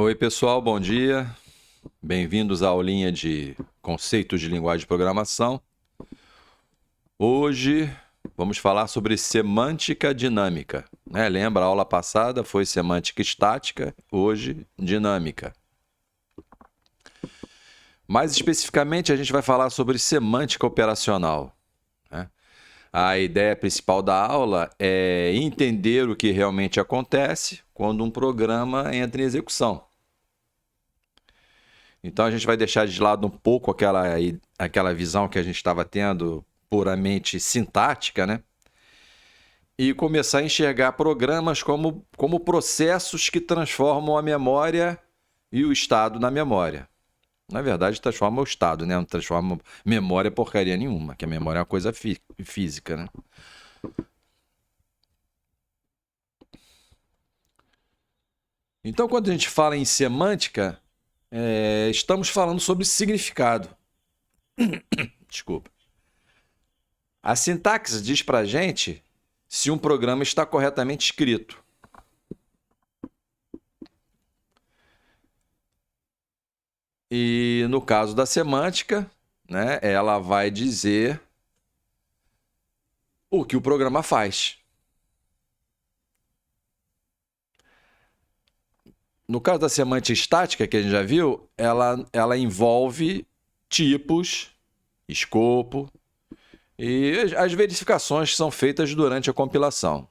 Oi, pessoal, bom dia. Bem-vindos à aulinha de conceitos de linguagem de programação. Hoje vamos falar sobre semântica dinâmica, né? Lembra, a aula passada foi semântica estática, hoje dinâmica. Mais especificamente, a gente vai falar sobre semântica operacional, né? A ideia principal da aula é entender o que realmente acontece quando um programa entra em execução. Então a gente vai deixar de lado um pouco aquela visão que a gente estava tendo puramente sintática, né? E começar a enxergar programas como processos que transformam a memória e o estado na memória. Na verdade, transforma o estado, né? Não transforma memória porcaria nenhuma, que a memória é uma coisa física, né? Então, quando a gente fala em semântica, estamos falando sobre significado. Desculpa. A sintaxe diz para a gente se um programa está corretamente escrito. E no caso da semântica, né, ela vai dizer o que o programa faz. No caso da semântica estática, que a gente já viu, ela envolve tipos, escopo e as verificações que são feitas durante a compilação.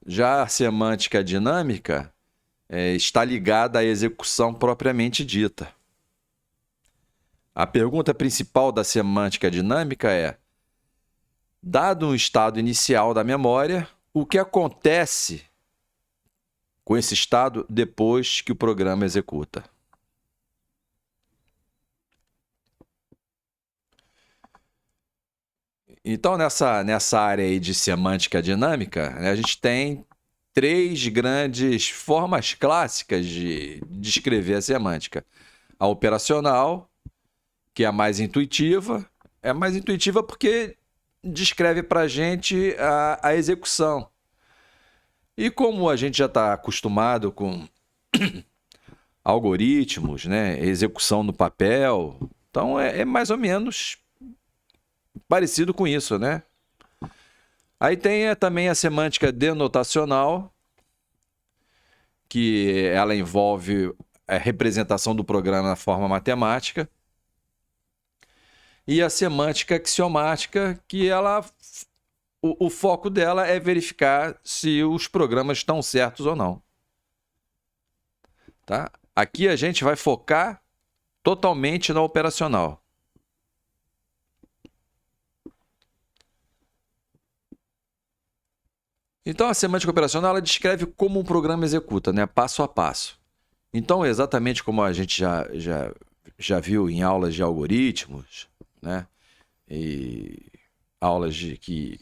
Já a semântica dinâmica está ligada à execução propriamente dita. A pergunta principal da semântica dinâmica é: dado um estado inicial da memória, o que acontece com esse estado depois que o programa executa? Então, nessa área aí de semântica dinâmica, né, a gente tem três grandes formas clássicas de descrever a semântica. A operacional, que é a mais intuitiva. É mais intuitiva porque descreve para a gente a execução. E como a gente já está acostumado com algoritmos, né, execução no papel, então é mais ou menos parecido com isso, né? Aí tem também a semântica denotacional, que ela envolve a representação do programa na forma matemática, e a semântica axiomática, que o foco dela é verificar se os programas estão certos ou não. Tá? Aqui a gente vai focar totalmente na operacional. Então, a semântica operacional ela descreve como um programa executa, né? Passo a passo. Então, exatamente como a gente já viu em aulas de algoritmos, né? E aulas que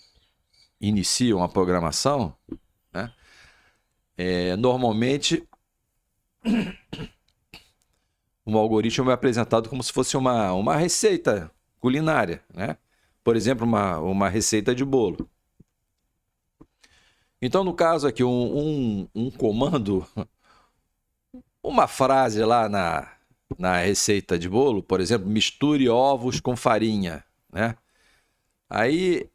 iniciam a programação, né? Normalmente, um algoritmo é apresentado como se fosse uma receita culinária, né? Por exemplo, uma receita de bolo. Então, no caso aqui, um comando, uma frase lá na receita de bolo, por exemplo, misture ovos com farinha, né? Aí,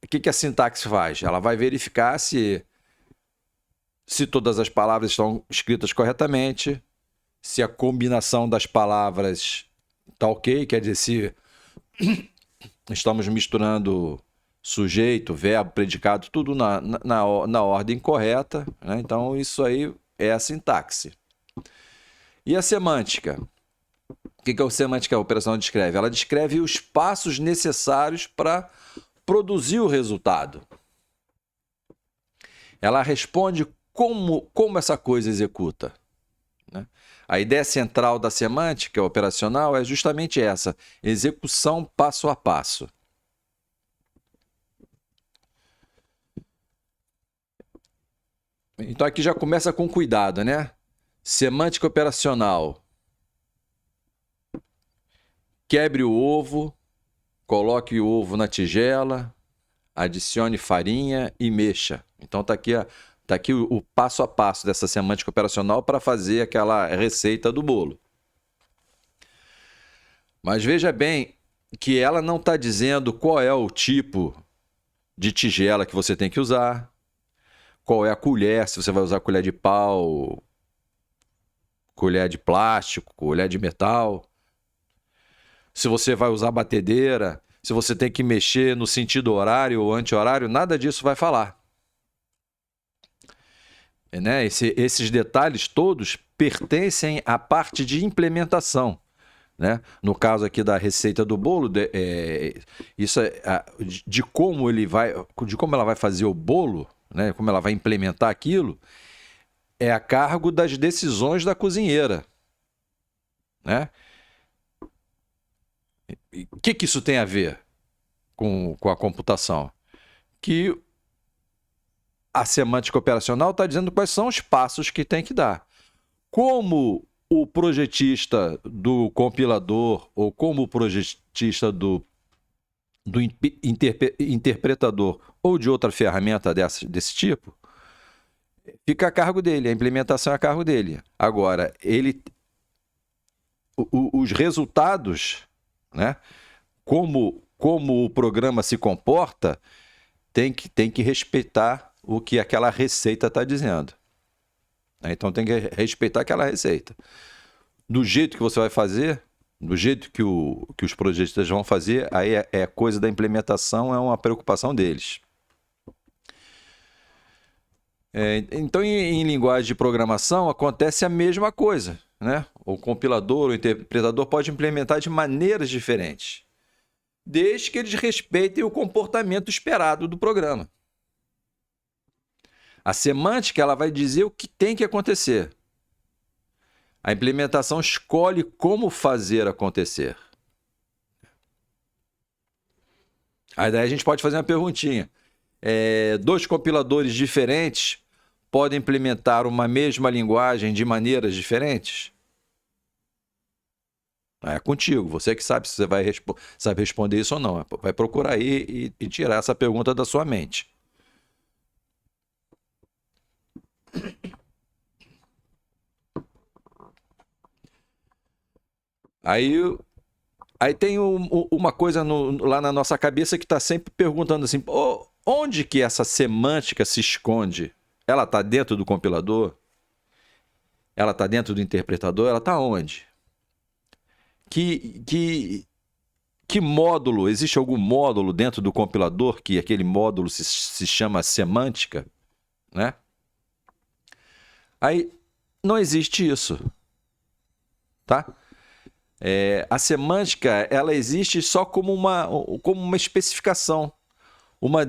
o que a sintaxe faz? Ela vai verificar se todas as palavras estão escritas corretamente, se a combinação das palavras está ok, quer dizer, se estamos misturando sujeito, verbo, predicado, tudo na ordem correta, né? Então, isso aí é a sintaxe. E a semântica? O que a semântica operacional descreve? Ela descreve os passos necessários para produzir o resultado. Ela responde como essa coisa executa, né? A ideia central da semântica operacional é justamente essa: execução passo a passo. Então aqui já começa com cuidado, né? Semântica operacional. Quebre o ovo, coloque o ovo na tigela, adicione farinha e mexa. Então tá aqui Está aqui o passo a passo dessa semântica operacional para fazer aquela receita do bolo. Mas veja bem que ela não está dizendo qual é o tipo de tigela que você tem que usar, qual é a colher, se você vai usar colher de pau, colher de plástico, colher de metal, se você vai usar batedeira, se você tem que mexer no sentido horário ou anti-horário, nada disso vai falar. Né? Esses detalhes todos pertencem à parte de implementação. Né? No caso aqui da receita do bolo, isso de como ela vai fazer o bolo, né? Como ela vai implementar aquilo, é a cargo das decisões da cozinheira. Né? O que isso tem a ver com a computação? Que a semântica operacional está dizendo quais são os passos que tem que dar. Como o projetista do compilador ou como o projetista do interpretador ou de outra ferramenta desse tipo, fica a cargo dele, a implementação é a cargo dele. Agora, os resultados, né, como o programa se comporta, tem que respeitar o que aquela receita está dizendo. Então tem que respeitar aquela receita. Do jeito que você vai fazer, do jeito que os projetistas vão fazer, aí é coisa da implementação, é uma preocupação deles. Então, em linguagem de programação, acontece a mesma coisa. Né? O compilador, o interpretador pode implementar de maneiras diferentes, desde que eles respeitem o comportamento esperado do programa. A semântica ela vai dizer o que tem que acontecer. A implementação escolhe como fazer acontecer. Aí daí a gente pode fazer uma perguntinha. Dois compiladores diferentes podem implementar uma mesma linguagem de maneiras diferentes? É contigo, você que sabe se você sabe responder isso ou não. Vai procurar aí e tirar essa pergunta da sua mente. Aí tem uma coisa lá na nossa cabeça que está sempre perguntando assim, onde que essa semântica se esconde? Ela está dentro do compilador? Ela está dentro do interpretador? Ela está onde? Que módulo? Existe algum módulo dentro do compilador que aquele módulo se chama semântica? Né? Aí não existe isso. Tá? A semântica ela existe só como uma especificação, uma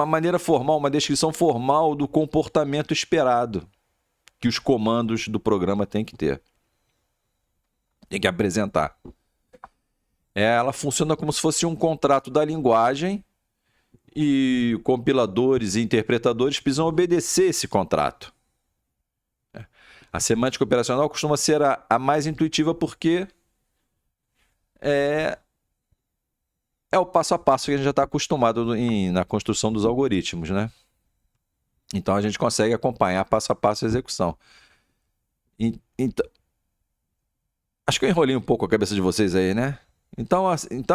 maneira formal, uma descrição formal do comportamento esperado que os comandos do programa têm que ter. Tem que apresentar. Ela funciona como se fosse um contrato da linguagem e compiladores e interpretadores precisam obedecer esse contrato. A semântica operacional costuma ser a mais intuitiva porque é o passo a passo que a gente já está acostumado na construção dos algoritmos, né? Então a gente consegue acompanhar passo a passo a execução. Então, acho que eu enrolei um pouco a cabeça de vocês aí, né? Então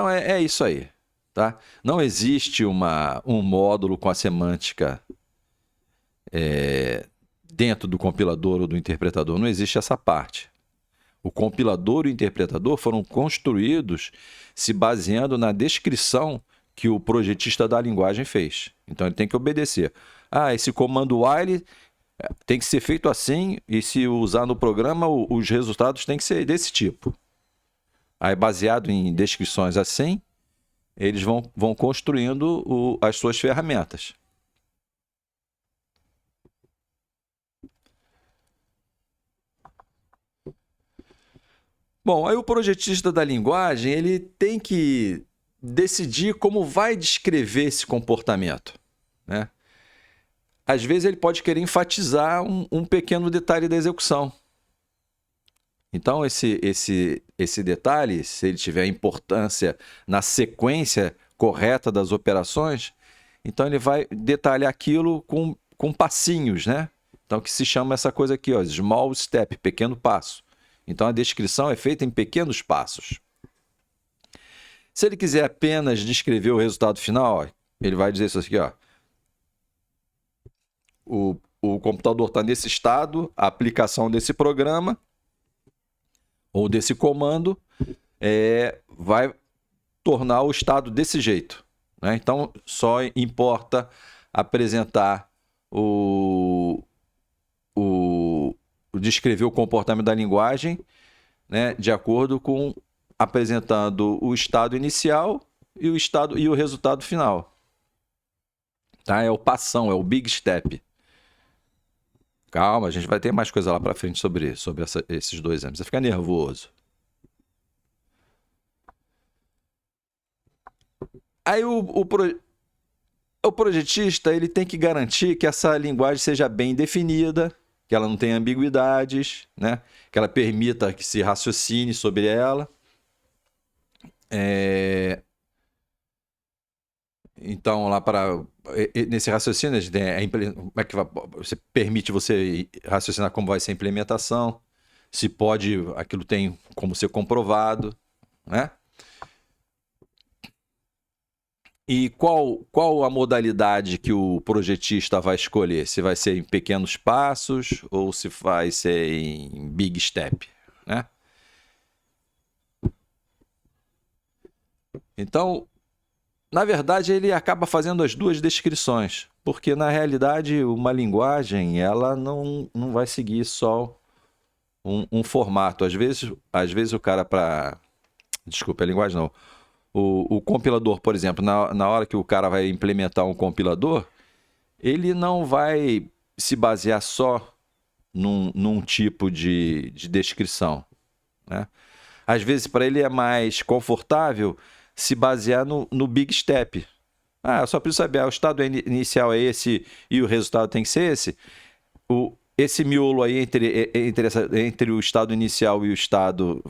é isso aí, tá? Não existe um módulo com a semântica dentro do compilador ou do interpretador. Não existe essa parte. O compilador e o interpretador foram construídos se baseando na descrição que o projetista da linguagem fez. Então ele tem que obedecer. Esse comando while tem que ser feito assim, e se usar no programa, os resultados têm que ser desse tipo. Aí, baseado em descrições assim, eles vão construindo as suas ferramentas. Bom, aí o projetista da linguagem ele tem que decidir como vai descrever esse comportamento, né? Às vezes ele pode querer enfatizar um pequeno detalhe da execução. Então esse detalhe, se ele tiver importância na sequência correta das operações, Então ele vai detalhar aquilo com passinhos, né? Então que se chama essa coisa aqui, ó, small step, pequeno passo. Então a descrição é feita em pequenos passos. Se ele quiser apenas descrever o resultado final, ó, ele vai dizer isso aqui, ó. O computador está nesse estado, a aplicação desse programa ou desse comando vai tornar o estado desse jeito, né? Então, só importa apresentar descrever o comportamento da linguagem, né, de acordo com apresentando o estado inicial e o resultado final. Tá? É o passão, é o big step. Calma, a gente vai ter mais coisa lá para frente sobre esses dois anos. Você fica nervoso. Aí o projetista ele tem que garantir que essa linguagem seja bem definida, que ela não tenha ambiguidades, né? Que ela permita que se raciocine sobre ela. Então, lá para nesse raciocínio, a gente tem como é que você permite você raciocinar como vai ser a implementação, se pode, aquilo tem como ser comprovado, né? E qual a modalidade que o projetista vai escolher? Se vai ser em pequenos passos ou se vai ser em big step, né? Então, na verdade, ele acaba fazendo as duas descrições, porque na realidade uma linguagem ela não vai seguir só um formato. Às vezes o cara desculpa, a linguagem não. O compilador, por exemplo, na hora que o cara vai implementar um compilador, ele não vai se basear só num tipo de descrição, né? Às vezes, para ele é mais confortável se basear no big step. Eu só preciso saber, o estado inicial é esse e o resultado tem que ser esse. Esse miolo aí entre o estado inicial e o estado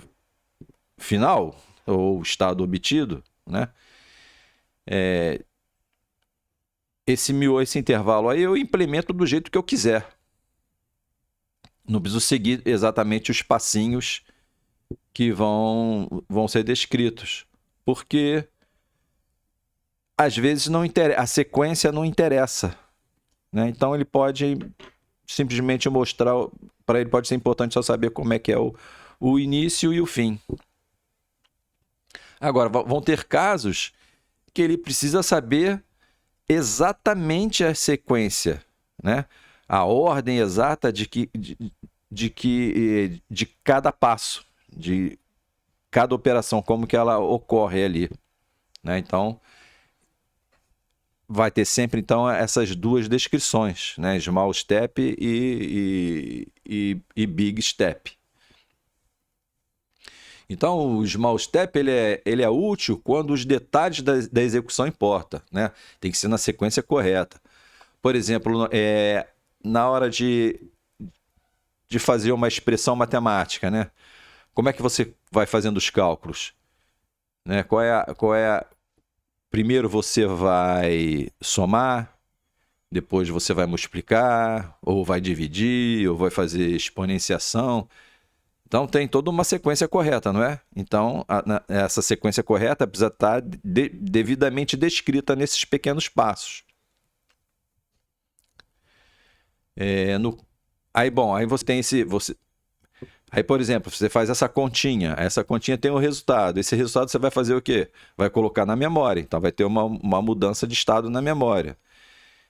final, ou estado obtido, né? Esse intervalo aí eu implemento do jeito que eu quiser. Não preciso seguir exatamente os passinhos que vão ser descritos. Porque às vezes a sequência não interessa, né? Então ele pode simplesmente mostrar, para ele pode ser importante só saber como é que é o início e o fim. Agora, vão ter casos que ele precisa saber exatamente a sequência, né? A ordem exata de cada passo, de cada operação, como que ela ocorre ali, né? Então, vai ter sempre então essas duas descrições, né? Small step e big step. Então, o small step ele é útil quando os detalhes da execução importam, né? Tem que ser na sequência correta. Por exemplo, na hora de fazer uma expressão matemática, né? Como é que você vai fazendo os cálculos? Né? Primeiro você vai somar, depois você vai multiplicar, ou vai dividir, ou vai fazer exponenciação. Então tem toda uma sequência correta, não é? Então essa sequência correta precisa estar devidamente descrita nesses pequenos passos. Aí você tem aí, por exemplo, você faz essa continha tem um resultado. Esse resultado você vai fazer o quê? Vai colocar na memória. Então vai ter uma mudança de estado na memória.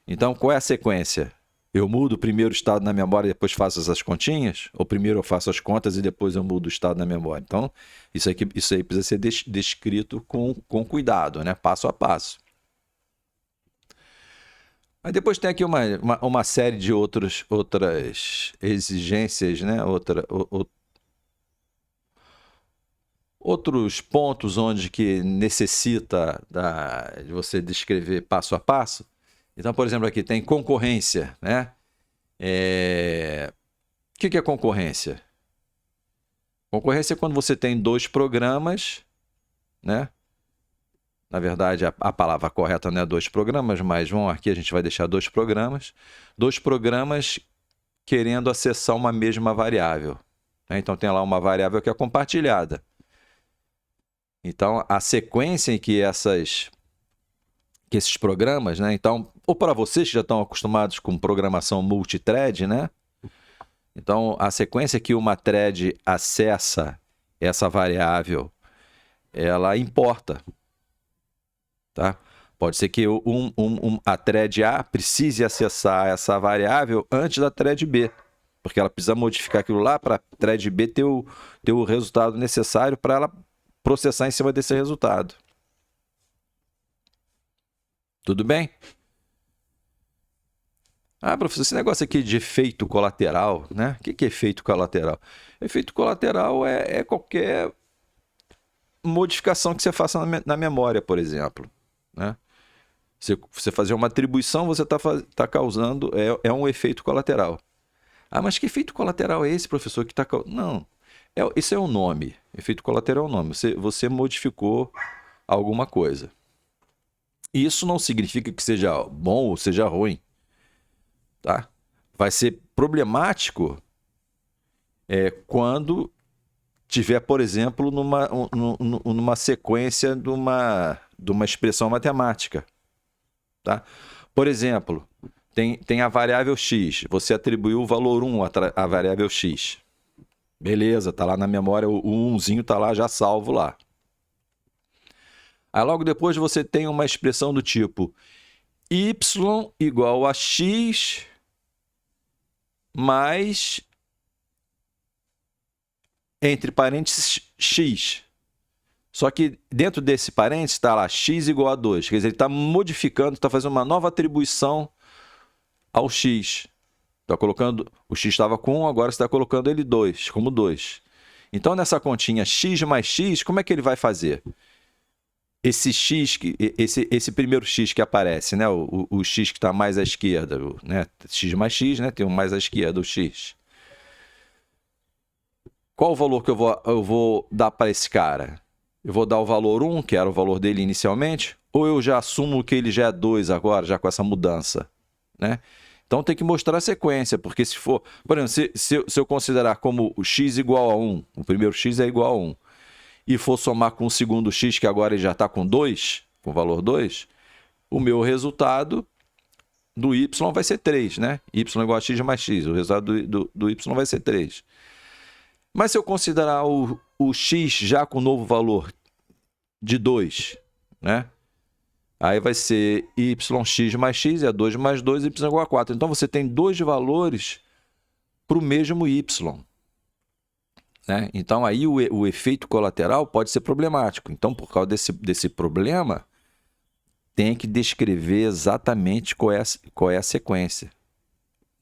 Então qual é a sequência? Eu mudo primeiro o estado na memória e depois faço essas continhas? Ou primeiro eu faço as contas e depois eu mudo o estado na memória? Então, isso aí precisa ser descrito com cuidado, né? Passo a passo. Aí depois tem aqui uma série de outras exigências, né? Outros pontos onde que necessita de você descrever passo a passo. Então, por exemplo, aqui tem concorrência, né? O que é concorrência? Concorrência é quando você tem dois programas, né? Na verdade, a palavra correta não é dois programas, mas aqui a gente vai deixar dois programas. Dois programas querendo acessar uma mesma variável. Então, tem lá uma variável que é compartilhada. Então, a sequência em que esses programas, né? Então, ou para vocês que já estão acostumados com programação multithread, né? Então, a sequência que uma thread acessa essa variável, ela importa, tá? Pode ser que a thread A precise acessar essa variável antes da thread B, porque ela precisa modificar aquilo lá para a thread B ter o resultado necessário para ela processar em cima desse resultado. Tudo bem? Ah, professor, esse negócio aqui de efeito colateral, né? O que é efeito colateral? Efeito colateral é qualquer modificação que você faça na memória, por exemplo, né? Você fazer uma atribuição, você está causando, é um efeito colateral. Ah, mas que efeito colateral é esse, professor, que está causando? Não, isso é um nome. Efeito colateral é um nome. Você modificou alguma coisa. E isso não significa que seja bom ou seja ruim, tá? Vai ser problemático quando tiver, por exemplo, numa sequência de uma expressão matemática. Tá? Por exemplo, tem a variável x, você atribuiu o valor 1 à variável x. Beleza, tá lá na memória, o 1zinho tá lá já salvo lá. Aí logo depois você tem uma expressão do tipo y igual a x mais, entre parênteses, x. Só que dentro desse parênteses está lá x igual a 2. Quer dizer, ele está modificando, está fazendo uma nova atribuição ao x. Está colocando, o x estava com 1, agora você está colocando ele 2, como 2. Então, nessa continha x mais x, como é que ele vai fazer? Esse x, esse primeiro x que aparece, né? o x que está mais à esquerda, né? X mais x, né? Tem um mais à esquerda, o x. Qual o valor que eu vou dar para esse cara? Eu vou dar o valor 1, que era o valor dele inicialmente, ou eu já assumo que ele já é 2 agora, já com essa mudança, né? Então tem que mostrar a sequência, porque se for... Por exemplo, se eu considerar como o x igual a 1, o primeiro x é igual a 1, e for somar com o segundo x, que agora ele já está com 2, com o valor 2, o meu resultado do y vai ser 3, né? Y igual a x mais x, o resultado do y vai ser 3. Mas se eu considerar o x já com o novo valor de 2, né? Aí vai ser yx mais x, é 2 mais 2, y igual a 4. Então, você tem dois valores para o mesmo y, né? Então, aí o efeito colateral pode ser problemático. Então, por causa desse problema, tem que descrever exatamente qual é a sequência,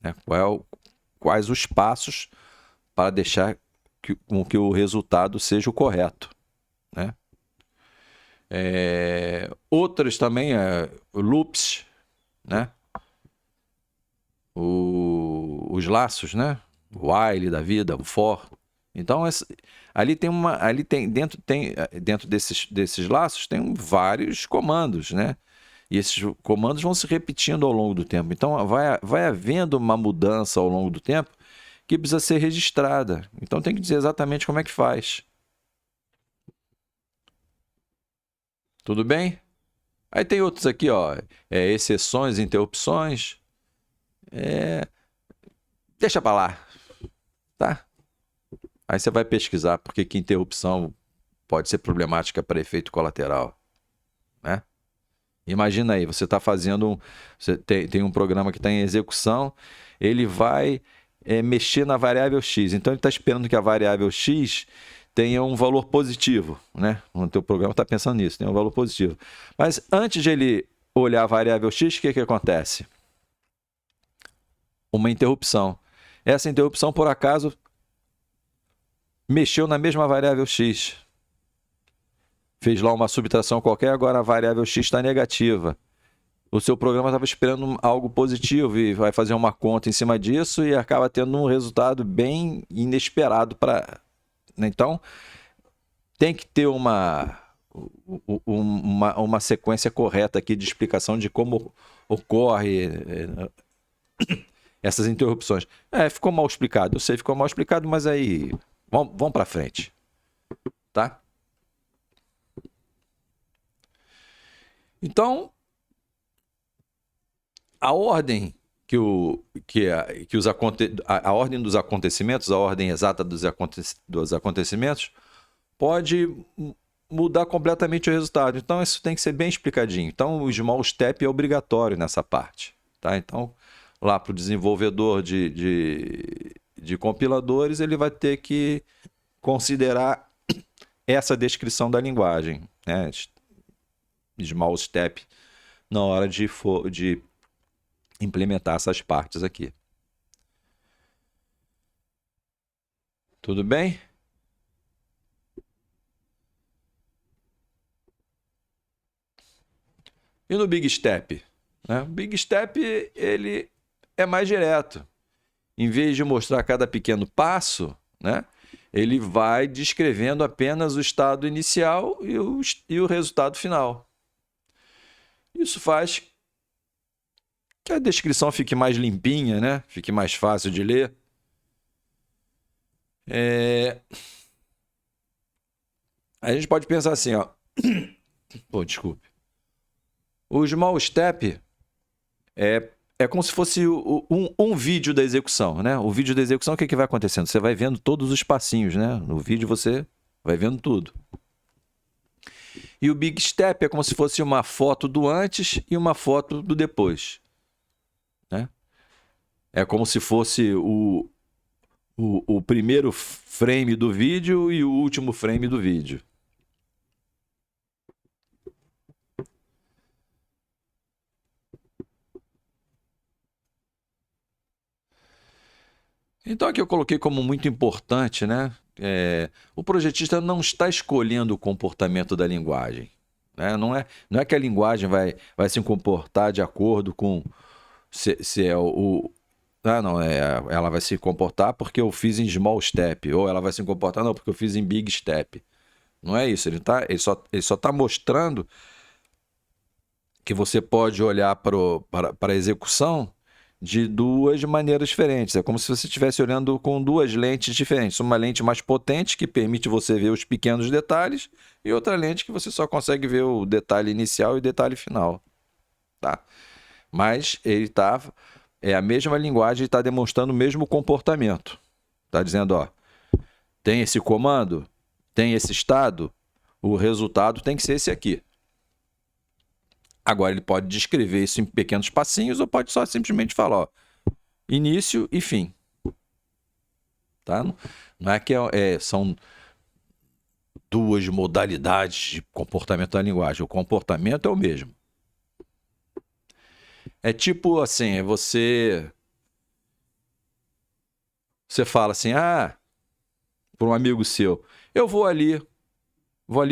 né? Quais os passos para deixar com que o resultado seja o correto, né? Outras também, loops, né? Os laços, né? O while da vida, o for. Então, dentro desses laços tem vários comandos, né? E esses comandos vão se repetindo ao longo do tempo. Então, vai havendo uma mudança ao longo do tempo que precisa ser registrada. Então, tem que dizer exatamente como é que faz. Tudo bem? Aí tem outros aqui, ó, exceções, interrupções. Deixa para lá, tá? Aí você vai pesquisar por que interrupção pode ser problemática para efeito colateral, né? Imagina aí, você está fazendo... Você tem um programa que está em execução, ele vai mexer na variável x. Então, ele está esperando que a variável x tenha um valor positivo, né? O teu programa está pensando nisso, tem um valor positivo. Mas antes de ele olhar a variável x, o que acontece? Uma interrupção. Essa interrupção, por acaso, mexeu na mesma variável x. Fez lá uma subtração qualquer, agora a variável x está negativa. O seu programa estava esperando algo positivo e vai fazer uma conta em cima disso e acaba tendo um resultado bem inesperado para... Então, tem que ter uma uma sequência correta aqui de explicação de como ocorre essas interrupções. Ficou mal explicado. Eu sei, ficou mal explicado, mas aí vamos para frente, tá? Então, a ordem a ordem dos acontecimentos, a ordem exata dos acontecimentos, pode mudar completamente o resultado. Então, isso tem que ser bem explicadinho. Então, o small step é obrigatório nessa parte, tá? Então, lá para o desenvolvedor de compiladores, ele vai ter que considerar essa descrição da linguagem, né? Small step na hora de implementar essas partes aqui. Tudo bem? E no Big Step? Né? O Big Step ele é mais direto. Em vez de mostrar cada pequeno passo, né, ele vai descrevendo apenas o estado inicial e o resultado final. Isso faz que a descrição fique mais limpinha, né? Fique mais fácil de ler. A gente pode pensar assim, ó. Pô, desculpe. O small step é como se fosse um vídeo da execução, né? O vídeo da execução, o que vai acontecendo? Você vai vendo todos os passinhos, né? No vídeo você vai vendo tudo. E o Big Step é como se fosse uma foto do antes e uma foto do depois, né? É como se fosse o primeiro frame do vídeo e o último frame do vídeo. Então aqui eu coloquei como muito importante, né? O projetista não está escolhendo o comportamento da linguagem, né? Não é que a linguagem vai se comportar de acordo com se é ela vai se comportar porque eu fiz em small step, ou ela vai se comportar não, porque eu fiz em big step. Não é isso, ele só está mostrando que você pode olhar para a execução de duas maneiras diferentes. É como se você estivesse olhando com duas lentes diferentes. Uma lente mais potente, que permite você ver os pequenos detalhes, e outra lente que você só consegue ver o detalhe inicial e o detalhe final. Tá? Mas ele é a mesma linguagem e está demonstrando o mesmo comportamento. Está dizendo, ó, tem esse comando, tem esse estado, o resultado tem que ser esse aqui. Agora ele pode descrever isso em pequenos passinhos ou pode só simplesmente falar, ó, início e fim. Tá? Não é que são duas modalidades de comportamento da linguagem. O comportamento é o mesmo. É tipo assim, você fala assim, para um amigo seu, eu vou ali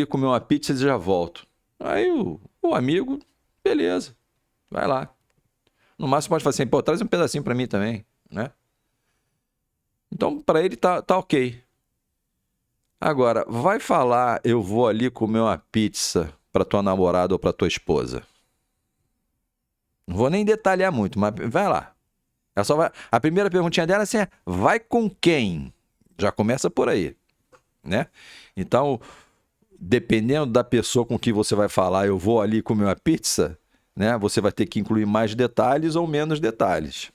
comer uma pizza e já volto. Aí o amigo, beleza, vai lá. No máximo pode falar assim, pô, traz um pedacinho para mim também, né? Então, para ele tá ok. Agora, vai falar, eu vou ali comer uma pizza para tua namorada ou para tua esposa. Não vou nem detalhar muito, mas vai lá. A primeira perguntinha dela é assim, vai com quem? Já começa por aí, né? Então, dependendo da pessoa com que você vai falar, eu vou ali comer uma pizza, né? Você vai ter que incluir mais detalhes ou menos detalhes.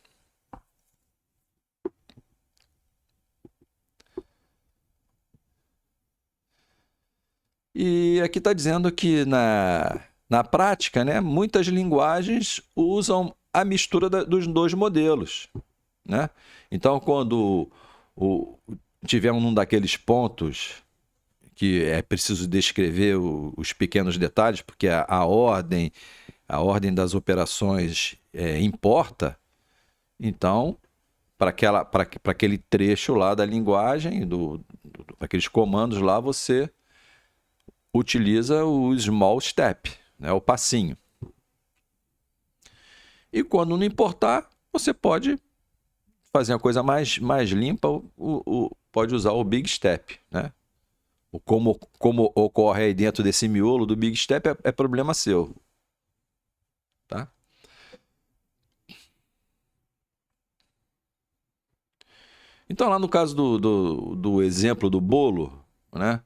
E aqui está dizendo que na prática, né, muitas linguagens usam a mistura dos dois modelos, né? Então, quando tiver um daqueles pontos que é preciso descrever os pequenos detalhes, porque a ordem das operações importa, então, para aquele trecho lá da linguagem, para aqueles comandos lá, você utiliza o small step, né, o passinho. E quando não importar, você pode fazer uma coisa mais limpa, pode usar o big step, né? Como ocorre aí dentro desse miolo do Big Step é problema seu, tá? Então, lá no caso do exemplo do bolo, né?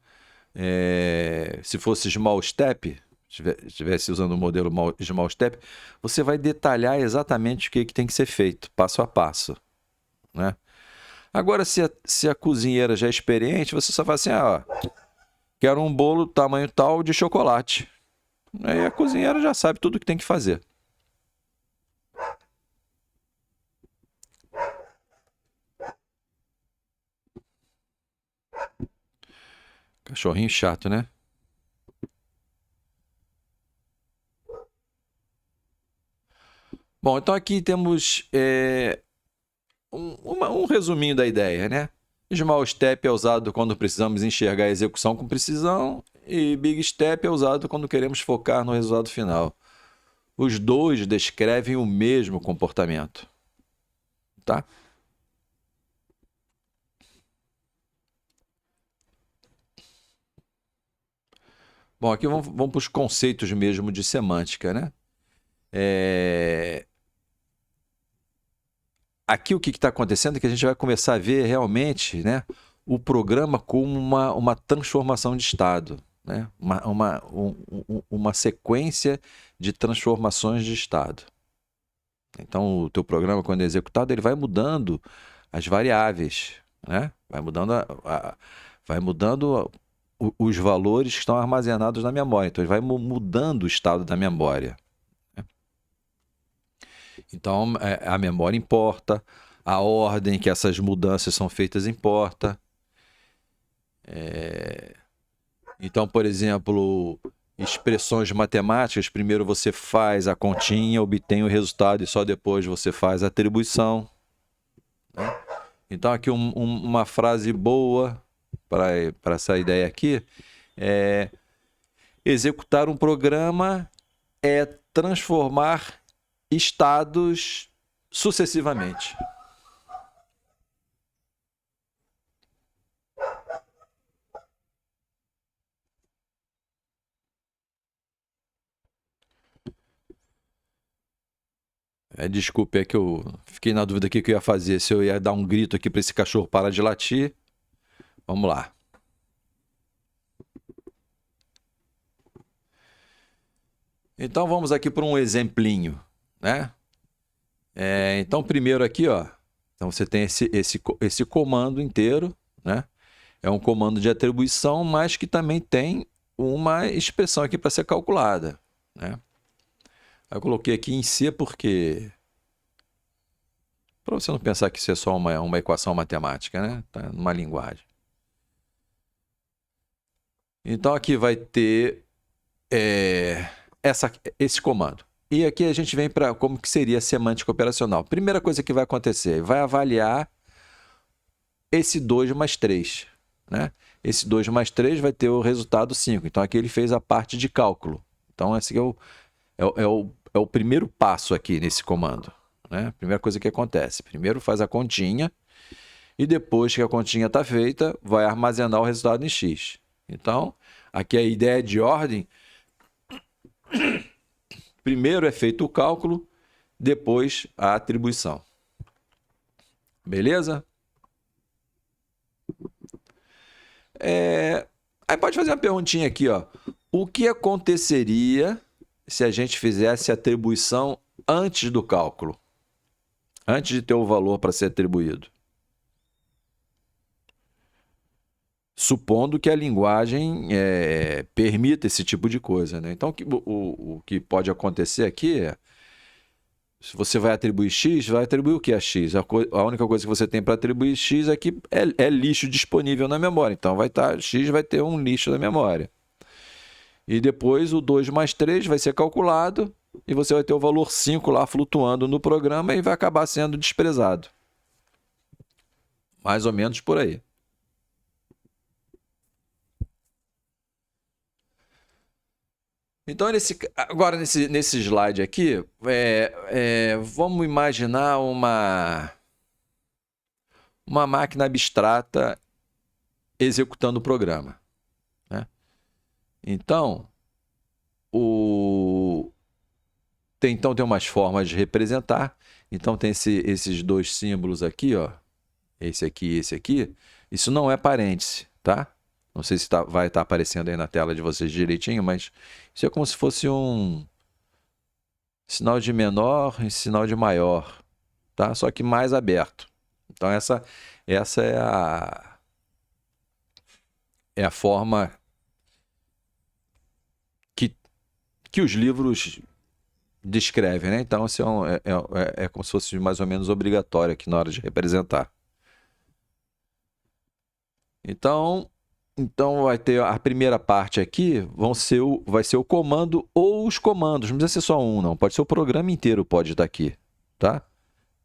Se fosse small step, estivesse usando o modelo small step, você vai detalhar exatamente o que tem que ser feito, passo a passo, né? Agora, se a cozinheira já é experiente, você só fala assim, quero um bolo tamanho tal de chocolate. Aí a cozinheira já sabe tudo o que tem que fazer. Cachorrinho chato, né? Bom, então aqui temos um resuminho da ideia, né? Small Step é usado quando precisamos enxergar a execução com precisão e Big Step é usado quando queremos focar no resultado final. Os dois descrevem o mesmo comportamento, tá? Bom, aqui vamos para os conceitos mesmo de semântica, né? Aqui o que está acontecendo é que a gente vai começar a ver realmente, né, o programa como uma transformação de estado, né? Uma sequência de transformações de estado. Então, o teu programa, quando é executado, ele vai mudando as variáveis, né? Vai mudando os valores que estão armazenados na memória. Então, ele vai mudando o estado da memória. Então, a memória importa, a ordem que essas mudanças são feitas importa. Então, por exemplo, expressões matemáticas, primeiro você faz a continha, obtém o resultado e só depois você faz a atribuição, né? Então, aqui uma frase boa para essa ideia aqui é: executar um programa é transformar estados sucessivamente. Desculpe, é que eu fiquei na dúvida aqui o que eu ia fazer. Se eu ia dar um grito aqui para esse cachorro parar de latir. Vamos lá. Então vamos aqui para um exemplinho, né? Então primeiro aqui, ó. Então você tem esse comando inteiro, né? É um comando de atribuição, mas que também tem uma expressão aqui para ser calculada, né? Eu coloquei aqui em C porque para você não pensar que isso é só uma equação matemática, né? Tá numa linguagem. Então aqui vai ter esse comando. E aqui a gente vem para como que seria a semântica operacional. Primeira coisa que vai acontecer, vai avaliar esse 2 mais 3, né? Esse 2 mais 3 vai ter o resultado 5. Então aqui ele fez a parte de cálculo. Então esse aqui é o primeiro passo aqui nesse comando, né? Primeira coisa que acontece. Primeiro faz a continha e depois que a continha está feita, vai armazenar o resultado em X. Então, aqui a ideia de ordem. Primeiro é feito o cálculo, depois a atribuição. Beleza? Aí pode fazer uma perguntinha aqui, ó. O que aconteceria se a gente fizesse a atribuição antes do cálculo? Antes de ter o valor para ser atribuído? Supondo que a linguagem permita esse tipo de coisa, né? Então, o que pode acontecer aqui é, se você vai atribuir X, vai atribuir o que a X? A única coisa que você tem para atribuir X é que é lixo disponível na memória. Então, X vai ter um lixo na memória. E depois o 2 mais 3 vai ser calculado e você vai ter o valor 5 lá flutuando no programa e vai acabar sendo desprezado. Mais ou menos por aí. Então, agora nesse slide aqui, vamos imaginar uma máquina abstrata executando o programa, Então, então tem umas formas de representar. Então tem esses dois símbolos aqui, ó. Esse aqui e esse aqui. Isso não é parêntese, tá? Não sei se vai estar aparecendo aí na tela de vocês direitinho, mas isso é como se fosse um sinal de menor e sinal de maior, tá? Só que mais aberto. Então essa é a forma que os livros descrevem, né? Então isso é como se fosse mais ou menos obrigatório aqui na hora de representar. Então vai ter a primeira parte aqui, vai ser o comando ou os comandos, não precisa ser só um, não. Pode ser o programa inteiro, pode estar aqui, tá?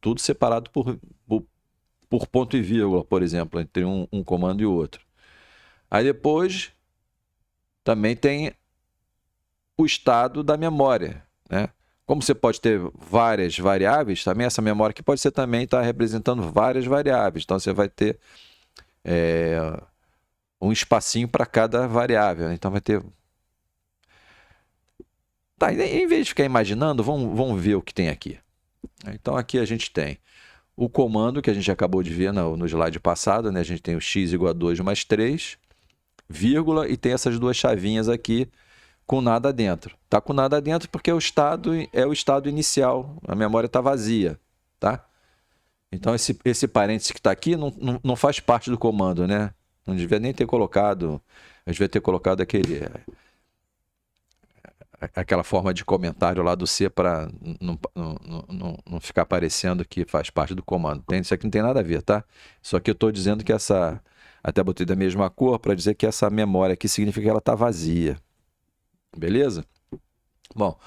Tudo separado por ponto e vírgula, por exemplo, entre um comando e o outro. Aí depois também tem o estado da memória, né? Como você pode ter várias variáveis, também essa memória aqui pode ser também estar representando várias variáveis. Então você vai ter um espacinho para cada variável, né? Então vai ter... Tá, em vez de ficar imaginando, vamos ver o que tem aqui. Então aqui a gente tem o comando que a gente acabou de ver no slide passado, né? A gente tem o x igual a 2 mais 3, vírgula, e tem essas duas chavinhas aqui com nada dentro. Tá com nada dentro porque é o estado inicial, a memória está vazia, tá? Então esse parênteses que está aqui não faz parte do comando, né? Não devia nem ter colocado, eu devia ter colocado aquela forma de comentário lá do C para não ficar parecendo que faz parte do comando. Isso aqui não tem nada a ver, tá? Só que eu estou dizendo que até botei da mesma cor para dizer que essa memória aqui significa que ela está vazia. Beleza? Bom,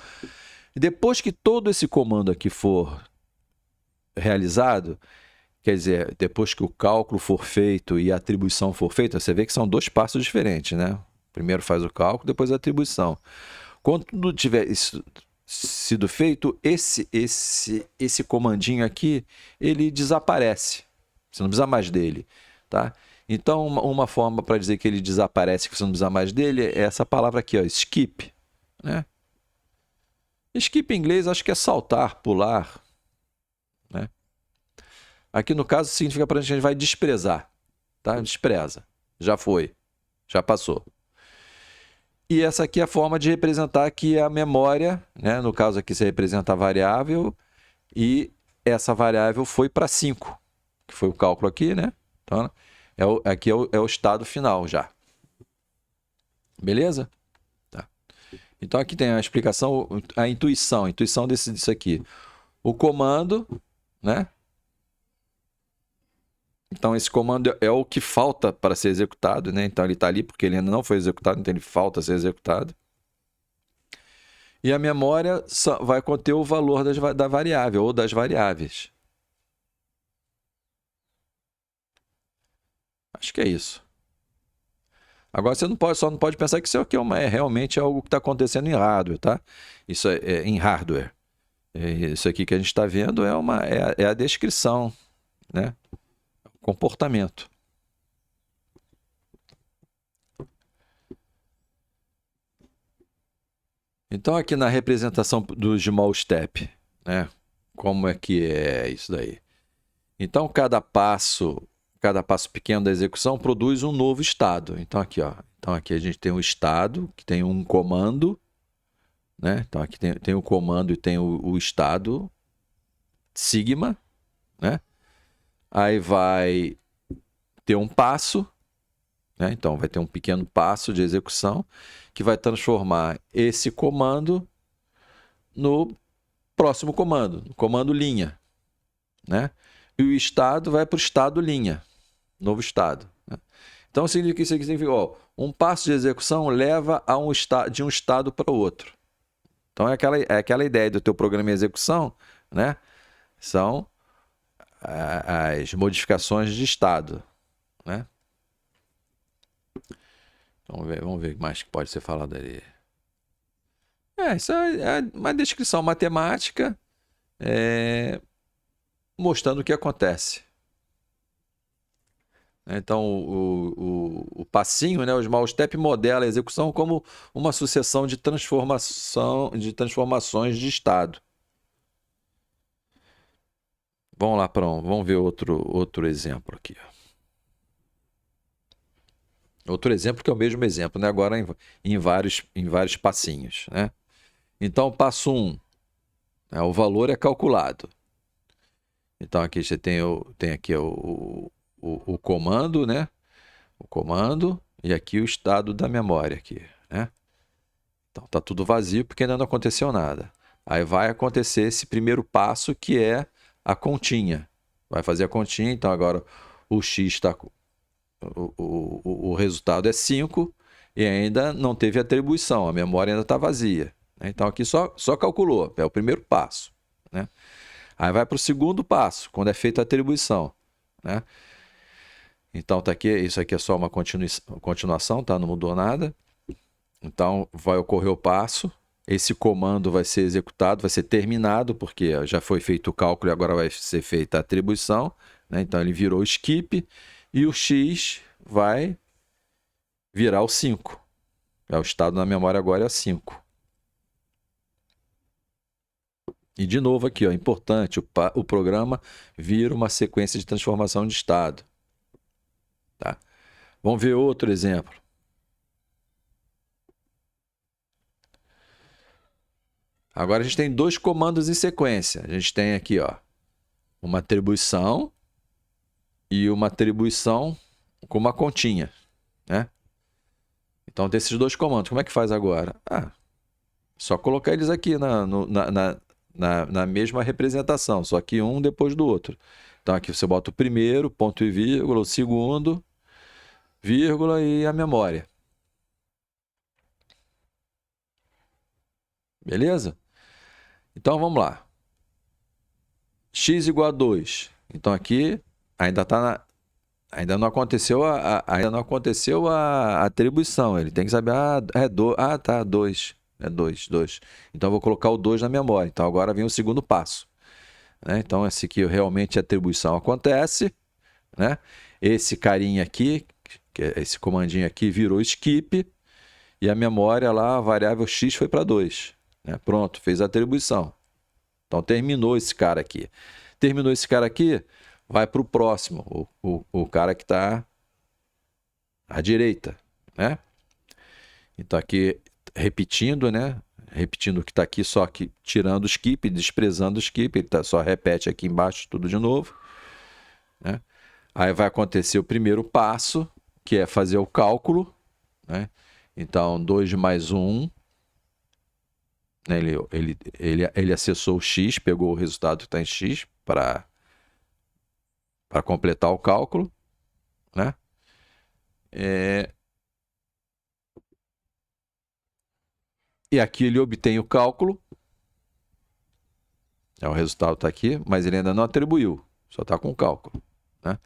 depois que todo esse comando aqui for realizado, quer dizer, depois que o cálculo for feito e a atribuição for feita, você vê que são dois passos diferentes, né? Primeiro faz o cálculo, depois a atribuição. Quando tudo tiver sido feito, esse comandinho aqui, ele desaparece. Você não precisa mais dele, tá? Então, uma forma para dizer que ele desaparece, que você não precisa mais dele, é essa palavra aqui, ó, skip, né? Skip em inglês acho que é saltar, pular, né? Aqui no caso significa para a gente vai desprezar, tá? Despreza, já foi, já passou. E essa aqui é a forma de representar aqui a memória, né? No caso aqui você representa a variável e essa variável foi para 5, que foi o cálculo aqui, né? Então, aqui é o estado final já. Beleza? Tá. Então aqui tem a explicação, a intuição disso aqui. O comando, né? Então esse comando é o que falta para ser executado, né? Então ele está ali porque ele ainda não foi executado, então ele falta ser executado. E a memória vai conter o valor da variável ou das variáveis. Acho que é isso. Agora você só não pode pensar que isso aqui é realmente algo que está acontecendo em hardware, tá? Isso é em hardware. Isso aqui que a gente está vendo é a descrição, né? Comportamento. Então aqui na representação do small step, né? Como é que é isso daí? Então cada passo pequeno da execução produz um novo estado. Então aqui, ó. Então aqui a gente tem um estado que tem um comando, né? Então aqui tem o comando e tem o estado sigma, né? Aí vai ter um passo, né? Então vai ter um pequeno passo de execução que vai transformar esse comando no próximo comando, no comando linha, né? E o estado vai para o estado linha, novo estado, né? Então significa isso aqui significa, ó, um passo de execução leva de um estado para o outro. Então é aquela ideia do teu programa em execução, né? São as modificações de estado, né? Vamos ver o que mais que pode ser falado ali. Isso é uma descrição matemática mostrando o que acontece. Então, o passinho, né, o small step, modela a execução como uma sucessão de transformações de estado. Vamos lá, vamos ver outro exemplo aqui. Outro exemplo que é o mesmo exemplo, né? Agora em vários passinhos, né? Então, passo 1, né, o valor é calculado. Então, aqui você tem aqui o comando, né? O comando e aqui o estado da memória aqui, né? Então, tá tudo vazio porque ainda não aconteceu nada. Aí vai acontecer esse primeiro passo que é a continha. Vai fazer a continha, então agora o x está... O resultado é 5 e ainda não teve atribuição, a memória ainda está vazia, né? Então aqui só calculou, é o primeiro passo, né? Aí vai para o segundo passo, quando é feita a atribuição, né? Então tá aqui, isso aqui é só uma continuação, tá? Não mudou nada. Então vai ocorrer o passo, esse comando vai ser executado, vai ser terminado, porque já foi feito o cálculo e agora vai ser feita a atribuição, né? Então ele virou skip e o x vai virar o 5. O estado na memória agora é 5. E de novo aqui, ó, importante, o programa vira uma sequência de transformação de estado. Tá? Vamos ver outro exemplo. Agora a gente tem dois comandos em sequência. A gente tem aqui, ó, uma atribuição e uma atribuição com uma continha, né? Então tem esses dois comandos. Como é que faz agora? Só colocar eles aqui na mesma representação, só que um depois do outro. Então aqui você bota o primeiro, ponto e vírgula, o segundo, vírgula e a memória. Beleza? Então vamos lá. X igual a 2. Então aqui ainda não aconteceu a atribuição. Ele tem que saber, tá, 2. É 2. Então eu vou colocar o 2 na memória. Então agora vem o segundo passo, né? Então esse aqui realmente a atribuição acontece, né? Esse carinha aqui, esse comandinho aqui virou skip e a memória lá, a variável x foi para 2, né? Pronto, fez a atribuição. Então terminou esse cara aqui. Terminou esse cara aqui, vai para o próximo, o cara que está à direita, né? Então aqui repetindo, né? Repetindo o que está aqui, só que tirando o skip, desprezando o skip, ele só repete aqui embaixo tudo de novo, né? Aí vai acontecer o primeiro passo, que é fazer o cálculo, né? Então 2 mais 1, né? Ele acessou o x, pegou o resultado que está em x para completar o cálculo, né? E aqui ele obtém o cálculo, o resultado está aqui, mas ele ainda não atribuiu, só está com o cálculo, né?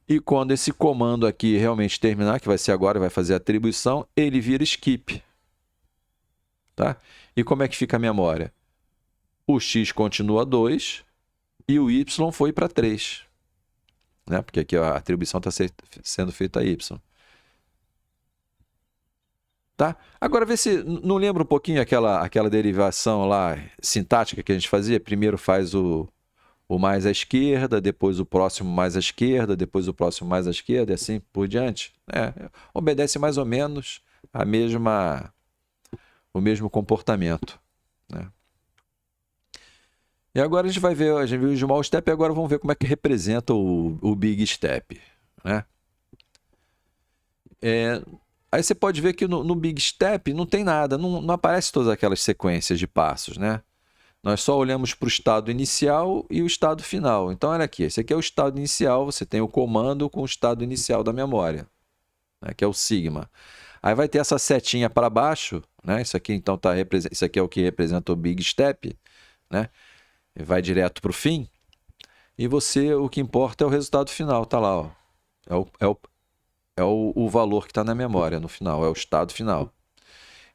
E quando esse comando aqui realmente terminar, que vai ser agora, vai fazer a atribuição, ele vira skip, tá? E como é que fica a memória? O x continua 2 e o y foi para 3, né? Porque aqui a atribuição está sendo feita a y. Tá? Agora vê se não lembra um pouquinho aquela derivação lá sintática que a gente fazia. Primeiro faz o mais à esquerda, depois o próximo mais à esquerda, depois o próximo mais à esquerda e assim por diante. Obedece mais ou menos o mesmo comportamento, né? E agora a gente viu o small step e agora vamos ver como é que representa o big step, né? Aí você pode ver que no big step não tem nada, não aparece todas aquelas sequências de passos, né? Nós só olhamos para o estado inicial e o estado final. Então, olha aqui, esse aqui é o estado inicial, você tem o comando com o estado inicial da memória, né, que é o sigma. Aí vai ter essa setinha para baixo, né? Isso aqui então isso aqui é o que representa o big step, né? E vai direto para o fim. E o que importa é o resultado final, tá lá, ó. É o valor que está na memória no final, é o estado final.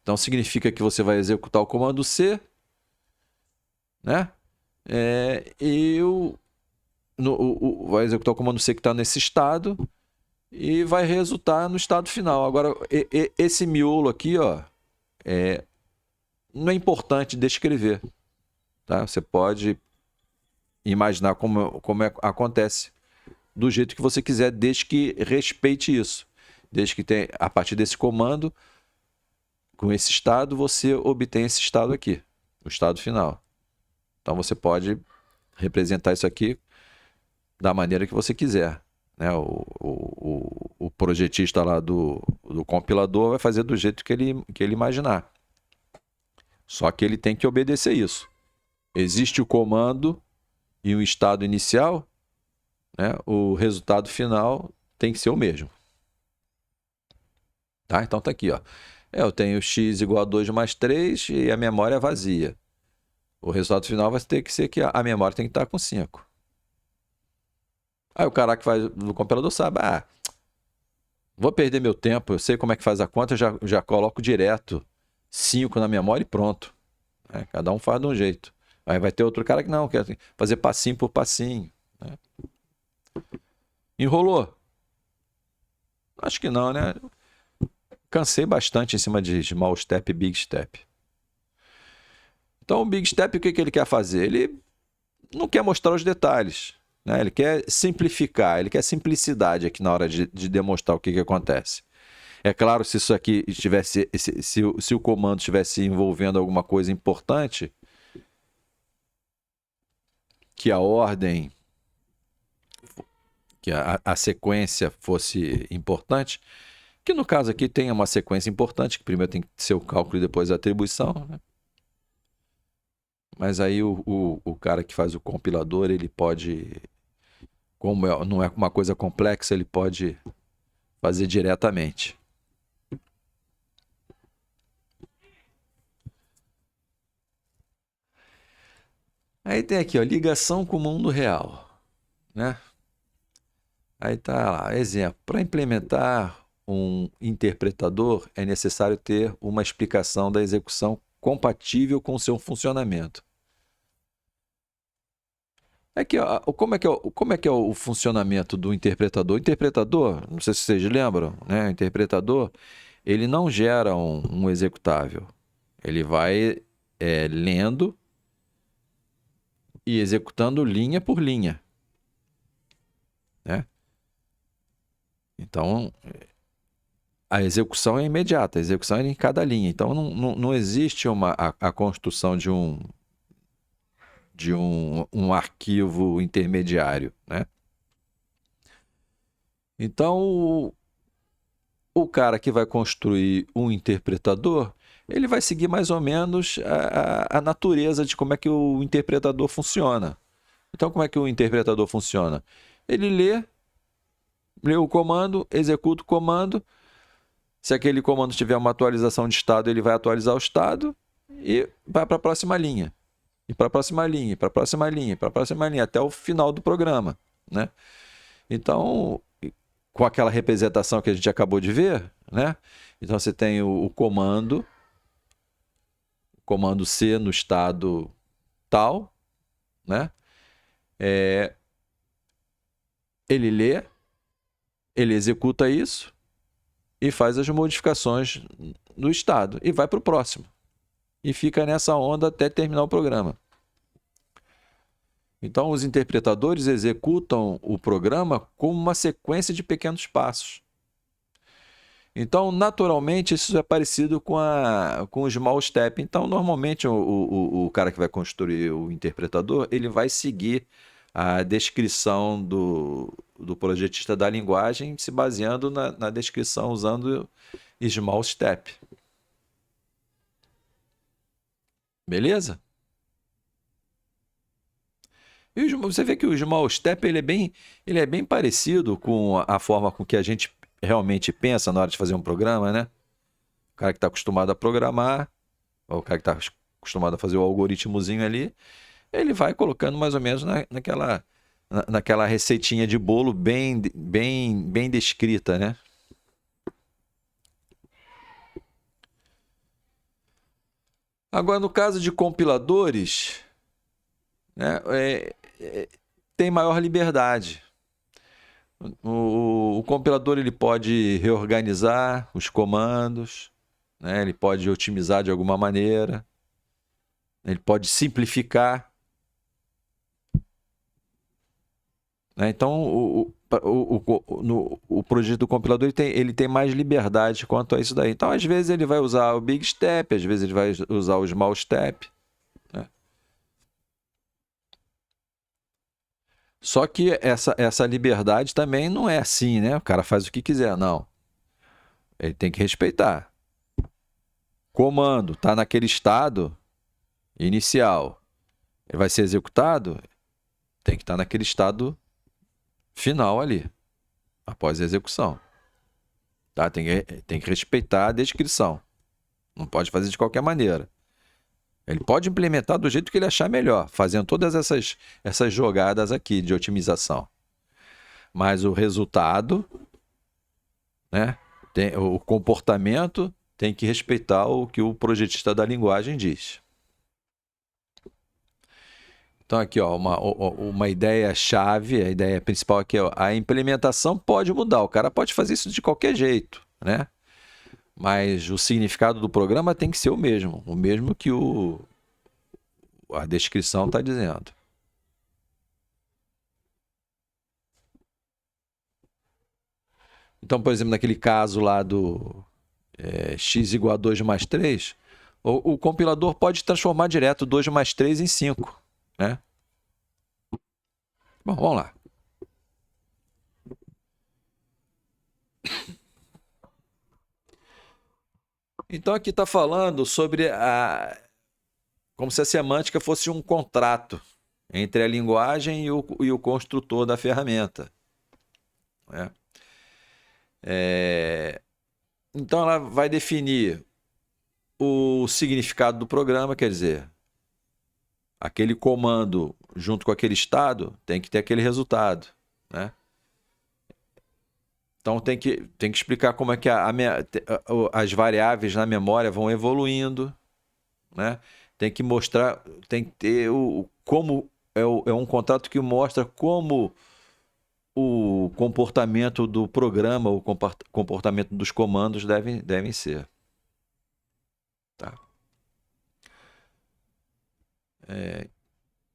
Então significa que você vai executar o comando C, né? vai executar o comando C que está nesse estado e vai resultar no estado final. Agora, esse miolo aqui, ó, não é importante descrever. Tá? Você pode imaginar como acontece do jeito que você quiser, desde que respeite isso. Desde que tenha, a partir desse comando, com esse estado, você obtém esse estado aqui, o estado final. Então você pode representar isso aqui da maneira que você quiser. Né? O projetista lá do compilador vai fazer do jeito que ele imaginar. Só que ele tem que obedecer isso. Existe o comando e o estado inicial, né? O resultado final tem que ser o mesmo. Tá? Então tá aqui, ó. Eu tenho x igual a 2 mais 3 e a memória é vazia. O resultado final vai ter que ser que a memória tem que estar com 5. Aí o cara que faz do compilador sabe, vou perder meu tempo, eu sei como é que faz a conta, eu já coloco direto 5 na memória e pronto. Cada um faz de um jeito. Aí vai ter outro cara que não, quer fazer passinho por passinho. Né? Enrolou? Acho que não, né? Cansei bastante em cima de small step e big step. Então o big step, o que ele quer fazer? Ele não quer mostrar os detalhes. Né? Ele quer simplificar, ele quer simplicidade aqui na hora de demonstrar o que acontece. É claro, se isso aqui estivesse, se o comando estivesse envolvendo alguma coisa importante, que a ordem, que a sequência fosse importante, que no caso aqui tem uma sequência importante, que primeiro tem que ser o cálculo e depois a atribuição, né? Mas aí o cara que faz o compilador, ele pode, como não é uma coisa complexa, ele pode fazer diretamente. Aí tem aqui, ó, ligação com o mundo real, né? Aí tá lá, exemplo, para implementar um interpretador é necessário ter uma explicação da execução compatível com o seu funcionamento. Aqui, ó, como é que é o funcionamento do interpretador? O interpretador, não sei se vocês lembram, né? O interpretador, ele não gera um executável. Ele vai lendo e executando linha por linha, né? Então, a execução é imediata, a execução é em cada linha. Então, não existe a construção de um arquivo intermediário, né? Então, o cara que vai construir um interpretador, ele vai seguir mais ou menos a natureza de como é que o interpretador funciona. Então, como é que o interpretador funciona? Ele lê o comando, executa o comando. Se aquele comando tiver uma atualização de estado, ele vai atualizar o estado e vai para a próxima linha. E para a próxima linha, para a próxima linha, para a próxima linha, até o final do programa, né? Então, com aquela representação que a gente acabou de ver, né? Então você tem o comando C no estado tal, né? Ele lê, ele executa isso e faz as modificações no estado e vai para o próximo. E fica nessa onda até terminar o programa. Então, os interpretadores executam o programa como uma sequência de pequenos passos. Então, naturalmente, isso é parecido com o small step. Então, normalmente, o cara que vai construir o interpretador, ele vai seguir a descrição do projetista da linguagem, se baseando na descrição usando small step. Beleza? E você vê que o small step ele é bem parecido com a forma com que a gente realmente pensa na hora de fazer um programa, né? O cara que está acostumado a programar, ou o cara que está acostumado a fazer o algoritmozinho ali, ele vai colocando mais ou menos naquela receitinha de bolo bem descrita, né? Agora, no caso de compiladores, né, tem maior liberdade. O compilador ele pode reorganizar os comandos, né? Ele pode otimizar de alguma maneira, ele pode simplificar, né? Então, o projeto do compilador ele tem mais liberdade quanto a isso daí. Então, às vezes ele vai usar o Big Step, às vezes ele vai usar o Small Step, né? Só que essa liberdade também não é assim, né? O cara faz o que quiser, não. Ele tem que respeitar. Comando está naquele estado inicial, ele vai ser executado, tem que estar naquele estado final ali, após a execução. Tá? Tem que respeitar a descrição. Não pode fazer de qualquer maneira. Ele pode implementar do jeito que ele achar melhor, fazendo todas essas jogadas aqui de otimização. Mas o resultado, né, o comportamento tem que respeitar o que o projetista da linguagem diz. Então aqui, ó, uma ideia-chave, a ideia principal aqui é a implementação pode mudar. O cara pode fazer isso de qualquer jeito, né? Mas o significado do programa tem que ser o mesmo que a descrição está dizendo. Então, por exemplo, naquele caso lá do x igual a 2 mais 3, o compilador pode transformar direto 2 mais 3 em 5, né? Bom, vamos lá. Então aqui está falando sobre como se a semântica fosse um contrato entre a linguagem e o construtor da ferramenta, né? Então ela vai definir o significado do programa, quer dizer, aquele comando junto com aquele estado tem que ter aquele resultado, né? Então tem que explicar como é que as variáveis na memória vão evoluindo, né? Tem que mostrar, tem que ter como é um contrato que mostra como o comportamento do programa, o comportamento dos comandos devem ser. Tá?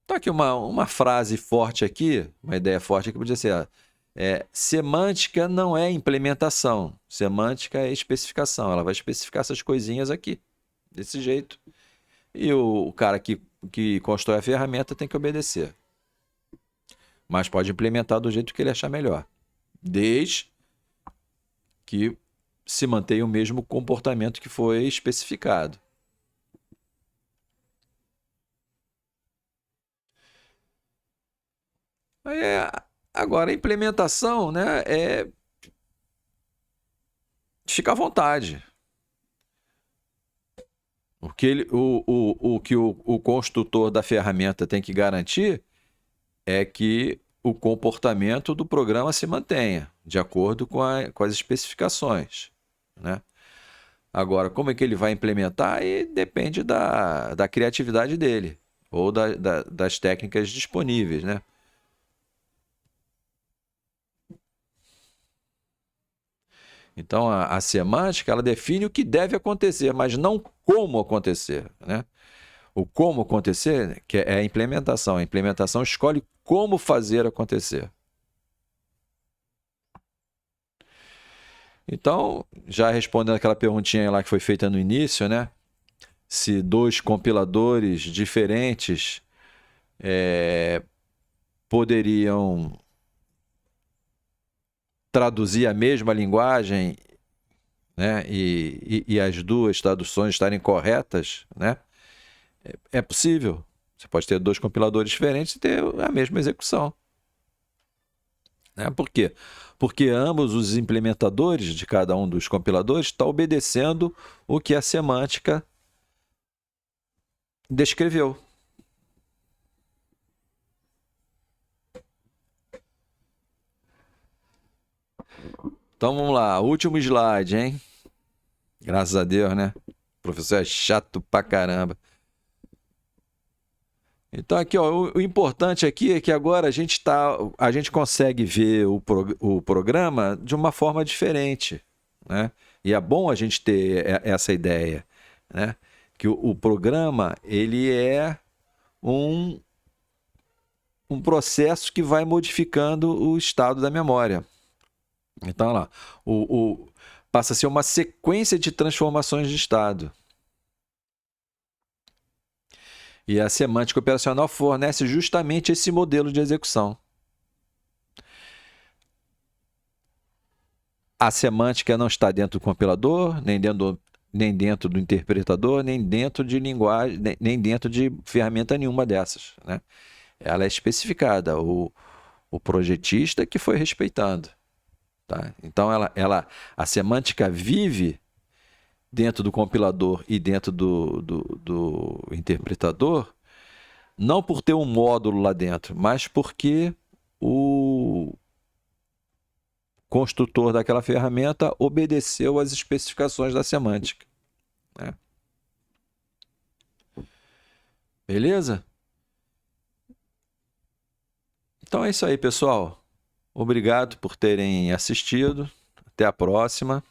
Então aqui uma frase forte aqui, uma ideia forte aqui, podia ser: semântica não é implementação, semântica é especificação. Ela vai especificar essas coisinhas aqui, desse jeito. E o cara que constrói a ferramenta tem que obedecer. Mas pode implementar do jeito que ele achar melhor, desde que se mantenha o mesmo comportamento que foi especificado. Agora, a implementação, né, fica à vontade. O que o construtor da ferramenta tem que garantir é que o comportamento do programa se mantenha, de acordo com as especificações, né? Agora, como é que ele vai implementar? Aí depende da criatividade dele, ou das técnicas disponíveis, né? Então, a semântica, ela define o que deve acontecer, mas não como acontecer, né? O como acontecer, que é a implementação. A implementação escolhe como fazer acontecer. Então, já respondendo aquela perguntinha lá que foi feita no início, né? Se dois compiladores diferentes poderiam traduzir a mesma linguagem, né? E as duas traduções estarem corretas, né? É possível. Você pode ter dois compiladores diferentes e ter a mesma execução. Né? Por quê? Porque ambos os implementadores de cada um dos compiladores estão obedecendo o que a semântica descreveu. Então vamos lá, último slide, hein? Graças a Deus, né? O professor é chato pra caramba. Então, aqui, ó, o importante aqui é que agora a gente consegue ver o programa de uma forma diferente, né? E é bom a gente ter essa ideia, né? Que o programa, ele é um, um processo que vai modificando o estado da memória. Então, olha lá, passa a ser uma sequência de transformações de estado. E a semântica operacional fornece justamente esse modelo de execução. A semântica não está dentro do compilador, nem dentro do interpretador, nem dentro de linguagem, nem dentro de ferramenta nenhuma dessas, né? Ela é especificada, o projetista que foi respeitando. Tá? Então, a semântica vive dentro do compilador e dentro do interpretador, não por ter um módulo lá dentro, mas porque o construtor daquela ferramenta obedeceu às especificações da semântica, né? Beleza? Então é isso aí, pessoal. Obrigado por terem assistido. Até a próxima.